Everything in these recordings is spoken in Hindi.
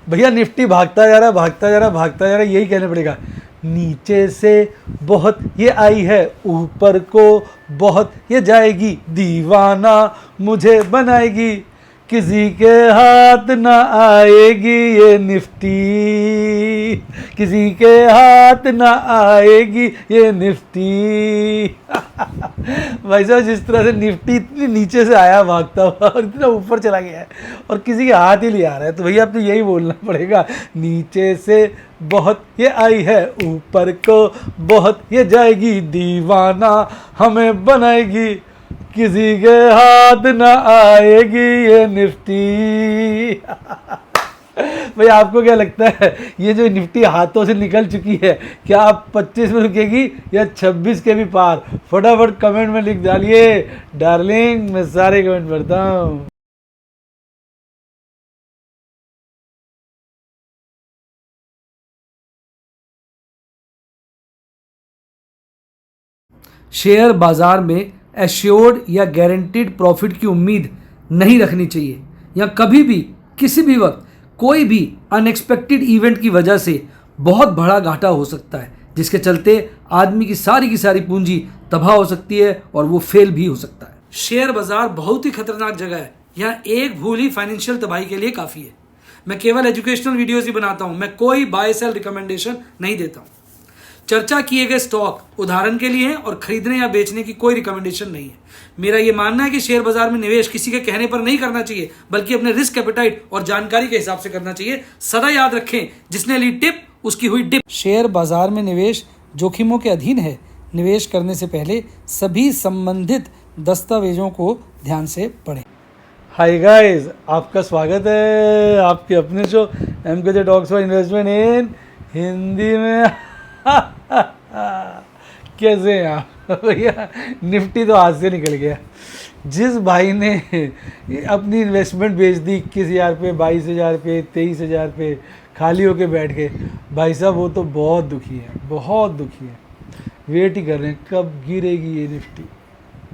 भैया निफ्टी भागता जा रहा है, भागता जा रहा है, भागता जा रहा है, यही कहना पड़ेगा। नीचे से बहुत ये आई है, ऊपर को बहुत ये जाएगी, दीवाना मुझे बनाएगी, किसी के हाथ ना आएगी ये निफ्टी, किसी के हाथ ना आएगी ये निफ्टी। भाई साहब जिस तरह से निफ्टी इतनी नीचे से आया भागता हुआ और इतना ऊपर चला गया है और किसी के हाथ ही नहीं आ रहा है, तो भैया अब तो यही बोलना पड़ेगा, नीचे से बहुत ये आई है, ऊपर को बहुत ये जाएगी, दीवाना हमें बनाएगी, किसी के हाथ ना आएगी ये निफ्टी। भाई आपको क्या लगता है ये जो निफ्टी हाथों से निकल चुकी है, क्या आप 25 में रुकेगी या 26 के भी पार? फटाफट कमेंट में लिख डालिए डार्लिंग, मैं सारे कमेंट पढ़ता हूँ। शेयर बाजार में एश्योर्ड या गारंटीड प्रॉफिट की उम्मीद नहीं रखनी चाहिए, या कभी भी किसी भी वक्त कोई भी अनएक्सपेक्टेड इवेंट की वजह से बहुत बड़ा घाटा हो सकता है, जिसके चलते आदमी की सारी पूंजी तबाह हो सकती है और वो फेल भी हो सकता है। शेयर बाजार बहुत ही खतरनाक जगह है, यहाँ एक भूल ही फाइनेंशियल तबाही के लिए काफ़ी है। मैं केवल एजुकेशनल वीडियोज़ ही बनाता हूँ, मैं कोई बाय सेल रिकमेंडेशन नहीं देता हूँ। चर्चा किए गए स्टॉक उदाहरण के लिए हैं और खरीदने या बेचने की कोई रिकमेंडेशन नहीं है। मेरा यह मानना है कि शेयर बाजार में निवेश किसी के कहने पर नहीं करना चाहिए, बल्कि अपने रिस्क एपेटाइट और जानकारी के हिसाब से करना चाहिए। सदा याद रखें, जिसने ली टिप उसकी हुई डिप। शेयर बाजार में निवेश जोखिमों के अधीन है। निवेश करने से पहले सभी संबंधित दस्तावेजों को ध्यान से पढ़ें। हाय गाइस, आपका स्वागत है आपके अपने show MKJ talks for investment इन हिंदी में। कैसे हैं आप भैया? निफ्टी तो हाथ से निकल गया। जिस भाई ने अपनी इन्वेस्टमेंट बेच दी 21,000 पे, 22,000 पे, 23,000 पे, खाली होके बैठ गए, भाई साहब वो तो बहुत दुखी है, बहुत दुखी है। वेट ही कर रहे हैं कब गिरेगी ये निफ्टी।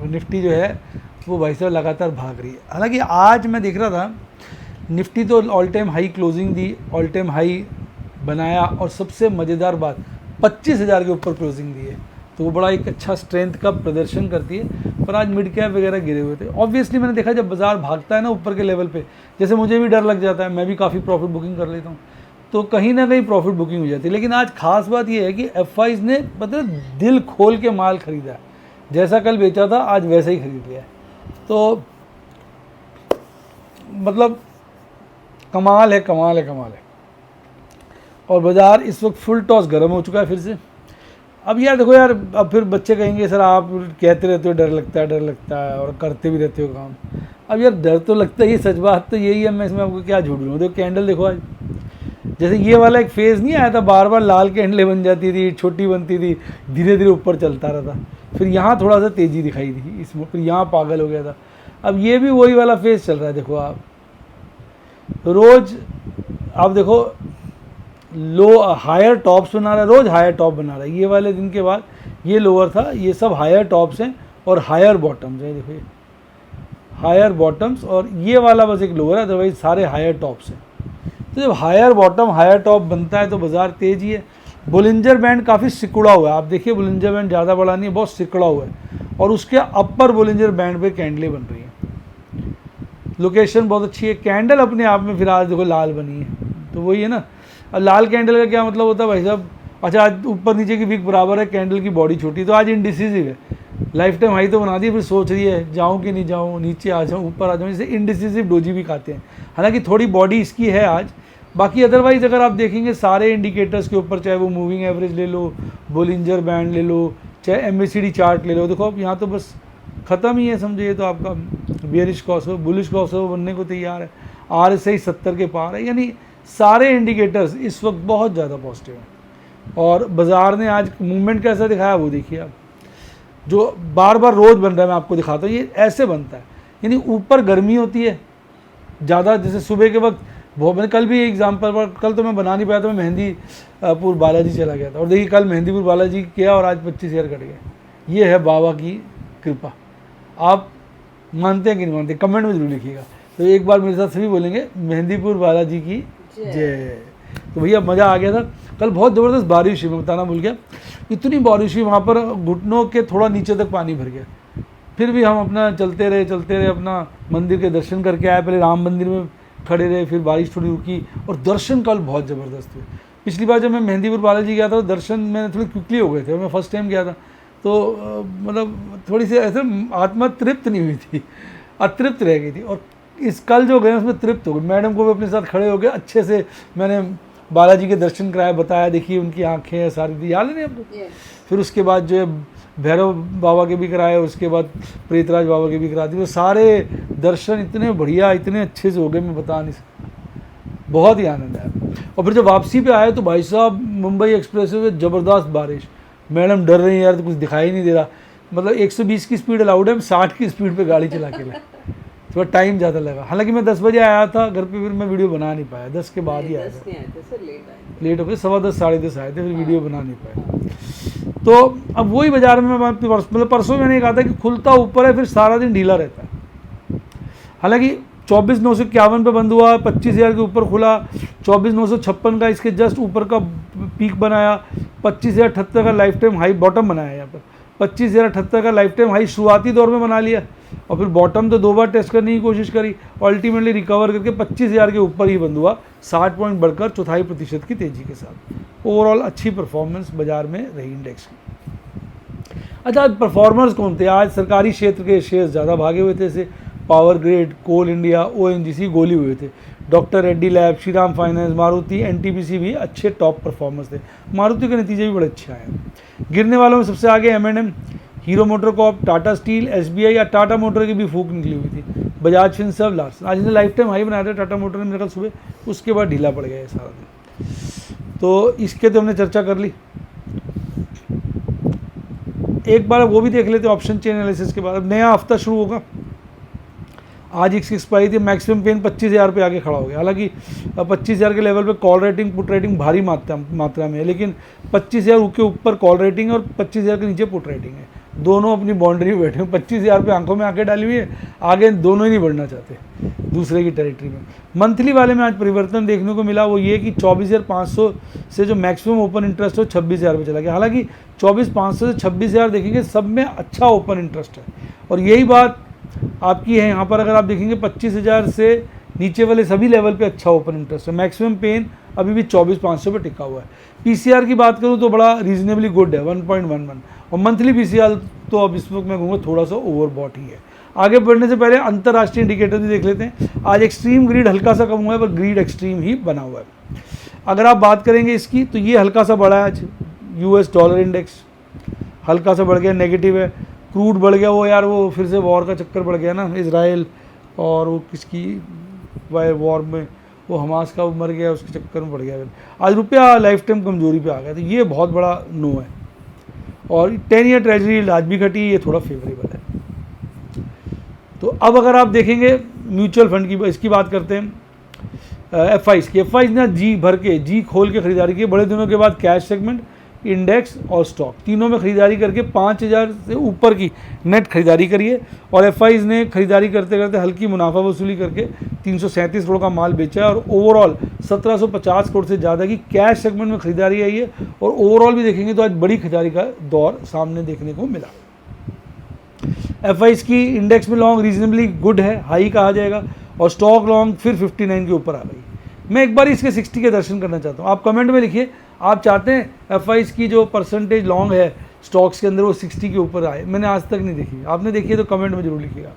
और निफ्टी जो है वो भाई साहब लगातार भाग रही है। हालांकि आज मैं देख रहा था निफ्टी तो ऑल टाइम हाई क्लोजिंग दी, ऑल टाइम हाई बनाया, और सबसे मज़ेदार बात 25,000 के ऊपर क्लोजिंग दी है, तो वो बड़ा एक अच्छा स्ट्रेंथ का प्रदर्शन करती है। पर आज मिड कैप वगैरह गिरे हुए थे। ऑब्वियसली मैंने देखा जब बाजार भागता है ना ऊपर के लेवल पे, जैसे मुझे भी डर लग जाता है, मैं भी काफ़ी प्रॉफिट बुकिंग कर लेता हूँ, तो कहीं ना कहीं प्रॉफिट बुकिंग हो जाती है। लेकिन आज खास बात ये है कि FIs ने मतलब दिल खोल के माल खरीदा है, जैसा कल बेचा था आज वैसे ही खरीद लिया है। तो मतलब कमाल है, कमाल है, कमाल है। और बाज़ार इस वक्त फुल टॉस गर्म हो चुका है फिर से। अब यार देखो यार, अब फिर बच्चे कहेंगे सर आप कहते रहते हो डर लगता है, डर लगता है, और करते भी रहते हो काम। अब यार डर तो लगता है, ये सच बात तो यही है, मैं इसमें आपको क्या झूठ दूँ। देखो कैंडल देखो आज, जैसे ये वाला एक फेज़ नहीं आया था, बार बार लाल कैंडलें बन जाती थी, छोटी बनती थी, धीरे धीरे ऊपर चलता रहता, फिर यहाँ थोड़ा सा तेज़ी दिखाई दी इसमें, फिर यहाँ पागल हो गया था। अब ये भी वही वाला फेज़ चल रहा है। देखो आप रोज़ आप देखो लो हायर टॉप्स बना रहा है, रोज़ हायर टॉप बना रहा है। ये वाले दिन के बाद ये लोअर था, ये सब हायर टॉप्स हैं और हायर बॉटम्स हैं। देखो ये हायर बॉटम्स और ये वाला बस एक लोअर है, अदरवाइज सारे हायर टॉप्स हैं। तो जब हायर बॉटम हायर टॉप बनता है तो बाज़ार तेज़ ही है। बोलिंजर बैंड काफ़ी सिकुड़ा हुआ है, आप देखिए बोलिंजर बैंड ज़्यादा बड़ा नहीं है, बहुत सिकुड़ा हुआ है, और उसके अपर बोलिंजर बैंड पे कैंडलें बन रही हैं। लोकेशन बहुत अच्छी है, कैंडल अपने आप में फिर आज देखो लाल बनी है, तो वही है ना। अब लाल कैंडल का क्या मतलब होता है भाई साहब? अच्छा आज ऊपर नीचे की विक बराबर है, कैंडल की बॉडी छोटी, तो आज इनडिसिसिव है। लाइफ टाइम हाई तो बना दी, फिर सोच रही है जाऊँ कि नहीं जाऊँ, नीचे आ जाऊँ, ऊपर आ जाऊँ, इसे इनडिसिसिव डोजी भी खाते हैं। हालांकि थोड़ी बॉडी इसकी है आज, बाकी अदरवाइज़ अगर आप देखेंगे सारे इंडिकेटर्स के ऊपर, चाहे वो मूविंग एवरेज ले लो, बोलिंजर बैंड ले लो, चाहे MACD चार्ट ले लो, देखो अब यहाँ तो बस ख़त्म ही है समझो। ये तो आपका बियरिश क्रॉसओवर, बुलिश क्रॉसओवर बनने को तैयार है, RSI 70 के पार है, यानी सारे इंडिकेटर्स इस वक्त बहुत ज़्यादा पॉजिटिव हैं। और बाज़ार ने आज मूवमेंट कैसा दिखाया वो देखिए आप, जो बार बार रोज़ बन रहा है, मैं आपको दिखाता हूँ, ये ऐसे बनता है। यानी ऊपर गर्मी होती है ज़्यादा, जैसे सुबह के वक्त वो, मैंने कल भी एग्जाम्पल पर, कल तो मैं बना नहीं पाया था, मैं मेहंदीपुर बालाजी चला गया था, और देखिए कल मेहंदीपुर बालाजी किया और आज 25,000 कट गए। ये है बाबा की कृपा। आप मानते हैं कि नहीं मानते, कमेंट में जरूर लिखिएगा। तो एक बार मेरे साथ सभी बोलेंगे मेहंदीपुर बालाजी की जय। तो भैया मज़ा आ गया था। कल बहुत ज़बरदस्त बारिश हुई, मैं बताना भूल गया, इतनी बारिश हुई वहाँ पर घुटनों के थोड़ा नीचे तक पानी भर गया। फिर भी हम अपना चलते रहे अपना मंदिर के दर्शन करके आए। पहले राम मंदिर में खड़े रहे, फिर बारिश थोड़ी रुकी और दर्शन कल बहुत ज़बरदस्त हुए। पिछली बार जब मैं मेहंदीपुर बालाजी गया था तो दर्शन मैंने थोड़ी क्विकली हो गए थे, मैं फर्स्ट टाइम गया था तो मतलब थोड़ी सी ऐसे आत्मा तृप्त नहीं हुई थी, अतृप्त रह गई थी। और इस कल जो गए उसमें तृप्त हो गए। मैडम को भी अपने साथ खड़े हो गए, अच्छे से मैंने बालाजी के दर्शन कराया, बताया देखिए उनकी आंखें सारी याद नहीं आपको। फिर उसके बाद जो है भैरव बाबा के भी कराए, उसके बाद प्रेतराज बाबा के भी करा दिए। वो सारे दर्शन इतने बढ़िया, इतने अच्छे से हो गए, मैं बता नहीं सकता, बहुत ही आनंद आया। और फिर जब वापसी पे आए तो भाई साहब मुंबई एक्सप्रेस वे ज़बरदस्त बारिश, मैडम डर रही है यार, तो कुछ दिखाई नहीं दे रहा। मतलब 120 की स्पीड अलाउड है, हम 60 की स्पीड पे गाड़ी चला के लाए, थोड़ा टाइम ज़्यादा लगा। हालांकि मैं 10 बजे आया था घर पे, फिर मैं वीडियो बना नहीं पाया, 10 के बाद ही आया था, लेट हो गए, 10:15 साढ़े 10 आए थे, फिर वीडियो बना नहीं पाया। तो अब वही बाजार में मतलब परसों मैंने कहा था कि खुलता ऊपर है, फिर सारा दिन ढीला रहता है। हालांकि 24,951 पे बंद हुआ, 25,000 के ऊपर खुला, 24,956 का इसके जस्ट ऊपर का पीक बनाया, 25,078 का लाइफ टाइम हाई बॉटम बनाया यहाँ पर, 25,078 का लाइफ टाइम हाई शुरुआती दौर में बना लिया और फिर बॉटम तो 2 बार टेस्ट करने की कोशिश करी और अल्टीमेटली रिकवर करके 25,000 के ऊपर ही बंद हुआ, 60 पॉइंट बढ़कर 0.25% की तेज़ी के साथ। ओवरऑल अच्छी परफॉर्मेंस बाजार में रही इंडेक्स की। अच्छा, आज परफॉर्मर्स कौन थे? आज सरकारी क्षेत्र के शेयर ज़्यादा भागे हुए थे, जैसे पावर ग्रिड, कोल इंडिया, ONGC गोली हुए थे। Doctor Reddy lab, Shriram finance, Maruti, NTPC भी अच्छे टॉप परफॉर्मर्स थे। मारुति के नतीजे भी बड़े अच्छे आए हैं। गिरने वालों में सबसे आगे M&M, hero motor Corp, Tata steel, SBI या टाटा मोटर की भी फूक निकली हुई थी, बजाज फिनसर्व, लार्सन। आज ने लाइफ टाइम हाई बनाया था टाटा मोटर ने मेरे ख्याल सुबह, उसके बाद ढीला पड़ गया है सारा दिन। तो इसके तो हमने चर्चा कर ली। एक बार वो भी देख लेते ऑप्शन चेन एनालिसिस के बाद। अब नया हफ्ता शुरू होगा, आज इसकी एक्सपायरी थी, मैक्सिमम पेन 25,000 पे आके खड़ा हो गया। हालांकि 25,000 के लेवल पे कॉल रेटिंग पुट रेटिंग भारी मात्रा में है, लेकिन 25,000 के ऊपर कॉल रेटिंग है और 25,000 के नीचे पुट रेटिंग है, दोनों अपनी बाउंड्री में बैठे हैं। 25,000 पे आंखों में आंखें डाली हुई है, आगे दोनों ही नहीं बढ़ना चाहते दूसरे की टेरिटरी में। मंथली वाले में आज परिवर्तन देखने को मिला, वो ये कि 24,500 से जो मैक्सिमम ओपन इंटरेस्ट हो 26,000 पे चला गया। हालांकि 24,500 से 26,000 देखेंगे सब में अच्छा ओपन इंटरेस्ट है, और यही बात आपकी है यहाँ पर। अगर आप देखेंगे 25,000 से नीचे वाले सभी लेवल पे अच्छा ओपन इंटरेस्ट है। मैक्सिमम पेन अभी भी 24,500 पे टिका हुआ है। PCR की बात करूँ तो बड़ा रीजनेबली गुड है, 1.11, और मंथली PCR तो अब इस वक्त मैं कहूँगा थोड़ा सा ओवरबॉट ही है। आगे बढ़ने से पहले अंतर्राष्ट्रीय इंडिकेटर भी देख लेते हैं। आज एक्सट्रीम ग्रीड हल्का सा कम हुआ है, पर ग्रीड एक्सट्रीम ही बना हुआ है। अगर आप बात करेंगे इसकी तो ये हल्का सा बढ़ा है आज। US डॉलर इंडेक्स हल्का सा बढ़ गया, नेगेटिव है। क्रूड बढ़ गया, वो यार वो फिर से वॉर का चक्कर बढ़ गया ना, इजराइल और वो किसकी वॉर में वो हमास का मर गया, उसके चक्कर में बढ़ गया। आज रुपया लाइफ टाइम कमजोरी पे आ गया, तो ये बहुत बड़ा नो है। और 10 ईयर ट्रेजरी आज भी घटी, ये थोड़ा फेवरेबल है। तो अब अगर आप देखेंगे म्यूचुअल फंड की, इसकी बात करते हैं FIs की। FIs ने जी भर के, जी खोल के खरीदारी की। बड़े दिनों के बाद कैश सेगमेंट, इंडेक्स और स्टॉक तीनों में खरीदारी करके 5,000 से ऊपर की नेट खरीदारी करी है। और FIs ने खरीदारी करते करते हल्की मुनाफा वसूली करके 337 करोड़ का माल बेचा है, और ओवरऑल 1750 करोड़ से ज़्यादा की कैश सेगमेंट में खरीदारी आई है। और ओवरऑल भी देखेंगे तो आज बड़ी खरीदारी का दौर सामने देखने को मिला। FIs की इंडेक्स में लॉन्ग रीजनेबली गुड है, हाई कहा जाएगा, और स्टॉक लॉन्ग फिर 59 के ऊपर आ गई। मैं एक बार इसके 60 के दर्शन करना चाहता हूँ। आप कमेंट में लिखिए, आप चाहते हैं FIs की जो परसेंटेज लॉन्ग है स्टॉक्स के अंदर वो 60 के ऊपर आए। मैंने आज तक नहीं देखी, आपने देखी है तो कमेंट में जरूर लिखिएगा।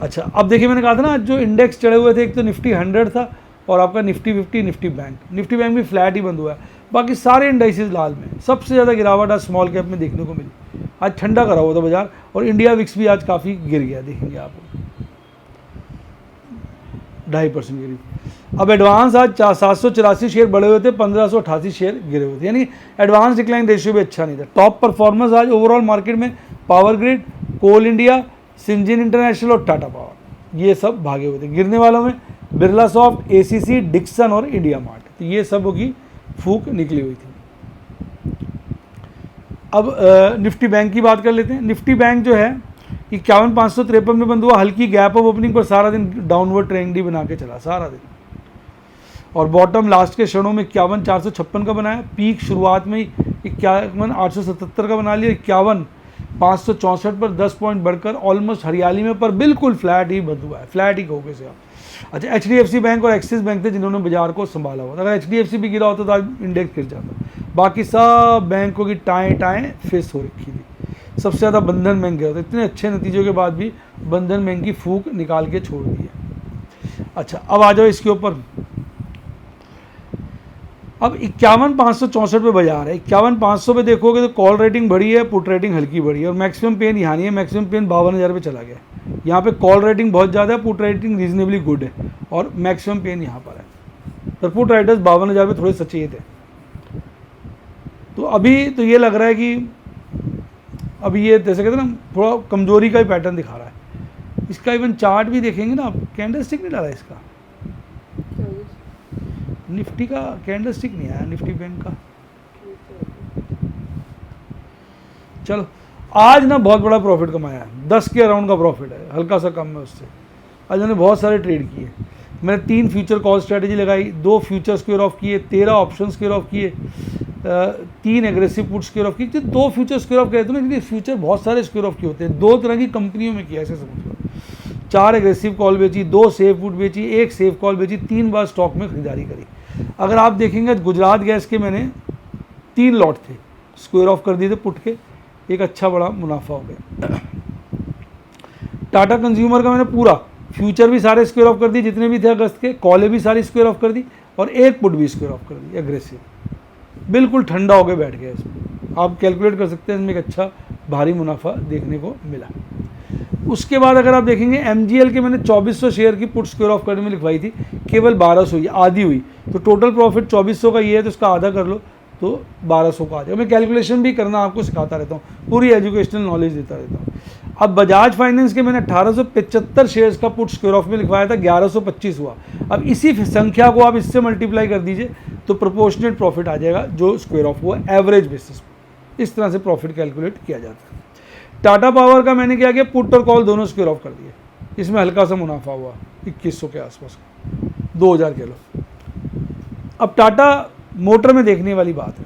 अच्छा, अब देखिए मैंने कहा था ना जो इंडेक्स चढ़े हुए थे, एक तो निफ्टी 100 था और आपका निफ्टी 50, निफ्टी बैंक भी फ्लैट ही बंद हुआ है। बाकी सारे इंडाइसेस लाल में। सबसे ज़्यादा गिरावट आज स्मॉल कैप में देखने को मिली। आज ठंडा करा हुआ था बाजार, और इंडिया विक्स भी आज काफ़ी गिर गया, देखेंगे आप 2.5% गिरी। अब एडवांस आज 784 शेयर बढ़े हुए थे, 1588 शेयर गिरे हुए थे, यानी एडवांस डिक्लाइन रेशियो भी अच्छा नहीं था। टॉप परफॉर्मेंस आज ओवरऑल मार्केट में पावर ग्रिड, कोल इंडिया, सिंजिन इंटरनेशनल और टाटा पावर, ये सब भागे हुए थे। गिरने वालों में बिरला सॉफ्ट, ACC, डिक्सन और इंडिया मार्ट, तो ये सब की फूक निकली हुई थी। अब निफ्टी बैंक की बात कर लेते हैं। निफ्टी बैंक जो है 51,553 में बंद हुआ, हल्की गैप ऑफ ओपनिंग पर सारा दिन डाउनवर्ड ट्रेंड ही बना के चला सारा दिन। और बॉटम लास्ट के क्षणों में 51,456 का बनाया, पीक शुरुआत में ही 51,877 का बना लिया, 51,564 पर 10 पॉइंट बढ़कर ऑलमोस्ट हरियाली में, पर बिल्कुल फ्लैट ही बंद हुआ है, फ्लैट ही कहोगे से आप। अच्छा, HDFC बैंक और एक्सिस बैंक थे जिन्होंने बाजार को संभाला हुआ था। अगर HDFC भी गिरा होता तो आज इंडेक्स गिर जाता, बाकी सब बैंकों की टाएं फेस हो रखी थी। सबसे ज़्यादा बंधन बैंक गया था, इतने अच्छे नतीजों के बाद भी बंधन बैंक की फूक निकाल के छोड़ दी है। अच्छा, अब आ जाओ इसके ऊपर। अब 51,564 पे बाजार है। 51,500 पे देखोगे तो कॉल रेटिंग बढ़ी है, पुट रेटिंग हल्की बढ़ी है, और मैक्सिमम पेन यहाँ नहीं है, मैक्सिमम पेन 52,000 पे चला गया। यहाँ पे कॉल रेटिंग बहुत ज़्यादा है, पुट रेटिंग रीजनेबली गुड है, और मैक्सिमम पेन यहाँ पर है। पर पुट राइटर्स 52,000 पे थोड़े सचेत है। तो अभी तो ये लग रहा है कि अभी ये जैसे कहते हैं ना, थोड़ा कमजोरी का ही पैटर्न दिखा रहा है। इसका इवन चार्ट भी देखेंगे ना आप, कैंडलस्टिक नहीं डाला इसका, निफ्टी का कैंडलस्टिक नहीं आया, निफ्टी बैंक का। चलो, आज ना बहुत बड़ा प्रॉफिट कमाया है, 10 के अराउंड का प्रॉफिट है, हल्का सा कम है उससे। आज मैंने बहुत सारे ट्रेड किए, मैंने 3 फ्यूचर कॉल स्ट्रेटेजी लगाई, 2 फ्यूचर स्क्वेयर ऑफ किए, 13 ऑप्शन स्क्वेयर ऑफ किए, 3 एग्रेसिव पुट स्क्वेयर ऑफ किए। 2 फ्यूचर स्क्वेयर ऑफ कहते हैं ना, फ्यूचर बहुत सारे स्क्वेयर ऑफ किए होते हैं, 2 तरह की कंपनियों में किया, ऐसे समझ लो। 4 एग्रेसिव कॉल बेची, 2 सेफ पुट बेची, 1 सेफ कॉल बेची, 3 बार स्टॉक में खरीदारी करी। अगर आप देखेंगे गुजरात गैस के मैंने 3 लॉट थे, स्क्वेयर ऑफ कर दिए थे पुट के, एक अच्छा बड़ा मुनाफा हो गया। टाटा कंज्यूमर का मैंने पूरा फ्यूचर भी सारे स्क्वेयर ऑफ कर दिए जितने भी थे अगस्त के, कॉलें भी सारी स्क्वेयर ऑफ कर दी, और एक पुट भी स्क्वेयर ऑफ कर दी एग्रेसिव। बिल्कुल ठंडा होकर बैठ गया इसमें, आप कैलकुलेट कर सकते हैं, इसमें एक अच्छा भारी मुनाफा देखने को मिला। उसके बाद अगर आप देखेंगे MGL के मैंने 2400 शेयर की पुट स्क्वेयर ऑफ करने में लिखवाई थी, केवल 1200 हुई, आधी हुई। तो टोटल प्रॉफिट 2400 का ये है, तो उसका आधा कर लो तो 1200 का आ जाएगा। मैं कैलकुलेशन भी करना आपको सिखाता रहता हूँ, पूरी एजुकेशनल नॉलेज देता रहता हूँ। अब बजाज फाइनेंस के मैंने 1875 शेयर्स का पुट स्क्वेयर ऑफ में लिखवाया था, 1125 हुआ। अब इसी संख्या को आप इससे मल्टीप्लाई कर दीजिए तो प्रोपोर्शनेट प्रॉफिट आ जाएगा जो स्क्वेयर ऑफ हुआ एवरेज बेसिस पर। इस तरह से प्रॉफिट कैलकुलेट किया जाता है। टाटा पावर का मैंने क्या किया, पुट और कॉल दोनों स्क्वेयर ऑफ कर दिए, इसमें हल्का सा मुनाफा हुआ 2100 के आसपास, 2000 के लो। अब टाटा मोटर में देखने वाली बात है,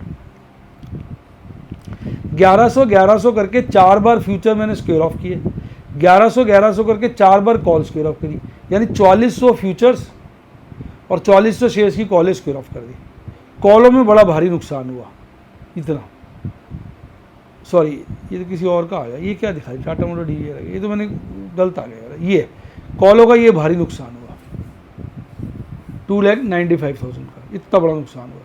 1100 करके 4 बार फ्यूचर मैंने स्क्वेयर ऑफ किए, 1100 करके 4 बार कॉल स्क्वेयर ऑफ करी, यानी 4400 फ्यूचर्स और 4400 शेयर्स की कॉल स्क्वेयर ऑफ कर दी। कॉलों में बड़ा भारी नुकसान हुआ, इतना, सॉरी ये तो किसी और का आ गया, ये क्या दिखाई, टाटा मोटर DVR, ये तो मैंने गलत आ गया, ये कॉलों का ये भारी नुकसान हुआ, 2,95,000 का, इतना बड़ा नुकसान हुआ।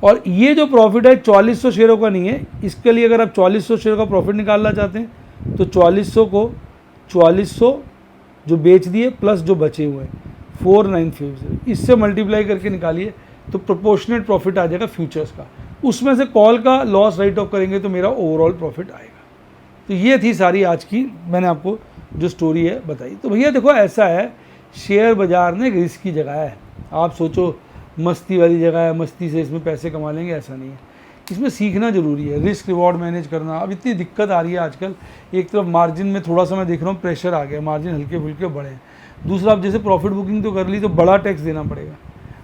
और ये जो प्रॉफिट है 4400 शेयरों का नहीं है, इसके लिए अगर आप 4400 शेयर का प्रॉफिट निकालना चाहते हैं तो 4400 को 4400 जो बेच दिए प्लस जो बचे हुए हैं 4950, इससे मल्टीप्लाई करके निकालिए तो प्रोपोर्शनेट प्रॉफिट आ जाएगा फ्यूचर्स का। उसमें से कॉल का लॉस राइट ऑफ करेंगे तो मेरा ओवरऑल प्रॉफिट आएगा। तो ये थी सारी आज की मैंने आपको जो स्टोरी है बताई। तो भैया देखो, ऐसा है, शेयर बाज़ार ने रिस्क की जगह है। आप सोचो मस्ती वाली जगह है, मस्ती से इसमें पैसे कमा लेंगे, ऐसा नहीं है। इसमें सीखना ज़रूरी है, रिस्क रिवॉर्ड मैनेज करना। अब इतनी दिक्कत आ रही है आजकल, एक तरफ मार्जिन में थोड़ा सा मैं देख रहा हूँ प्रेशर आ गया, मार्जिन हल्के फुल्के बढ़े हैं। दूसरा, आप जैसे प्रॉफिट बुकिंग तो कर ली तो बड़ा टैक्स देना पड़ेगा,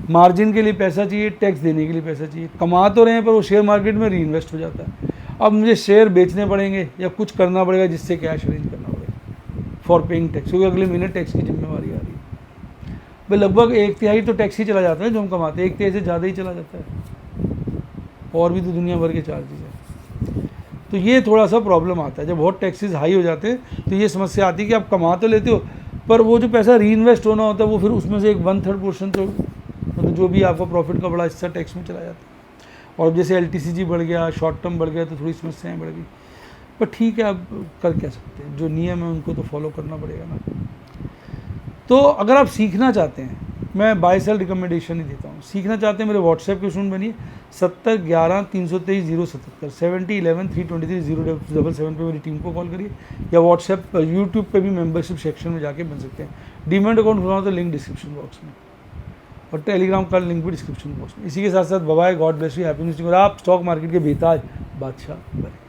मार्जिन के लिए पैसा चाहिए, टैक्स देने के लिए पैसा चाहिए। कमा तो रहे हैं पर वो शेयर मार्केट में री इन्वेस्ट हो जाता है। अब मुझे शेयर बेचने पड़ेंगे या कुछ करना पड़ेगा जिससे कैश अरेंज करना पड़ेगा फॉर पेइंग टैक्स, क्योंकि अगले महीने टैक्स की जिम्मेवारी आ रही है। भाई लगभग 1/3 तो टैक्स ही चला जाता है जो हम कमाते हैं, 1/3 से ज़्यादा ही चला जाता है, और भी तो दुनिया भर के चार्जेस हैं। तो ये थोड़ा सा प्रॉब्लम आता है, जब बहुत टैक्सेस हाई हो जाते हैं तो ये समस्या आती है कि आप कमा तो लेते हो पर वो जो पैसा री इन्वेस्ट होना होता है वो फिर उसमें से एक 1/3 पोर्शन तो मतलब जो भी आपका प्रॉफिट का बड़ा हिस्सा टैक्स में चला जाता है। और जैसे LTCG बढ़ गया, शॉर्ट टर्म बढ़ गया तो थोड़ी समस्याएं बढ़ गई, पर ठीक है, अब कर क्या सकते हैं, जो नियम है उनको तो फॉलो करना पड़ेगा ना। तो अगर आप सीखना चाहते हैं, मैं बाय सेल रिकमेंडेशन ही देता हूँ, सीखना चाहते हैं मेरे व्हाट्सएप के स्टूडेंट बनिए, 7011-323-077 7011-323-077 पे मेरी टीम को कॉल करिए, या व्हाट्सएप यूट्यूब पे भी मेंबरशिप सेक्शन में जाके बन सकते हैं। डीमैट अकाउंट खुलवाना तो लिंक डिस्क्रिप्शन बॉक्स में, और टेलीग्राम का लिंक भी डिस्क्रिप्शन बॉक्स में। इसी के साथ साथ bye, God bless you, happy news, और आप स्टॉक मार्केट के बेताज बादशाह बने।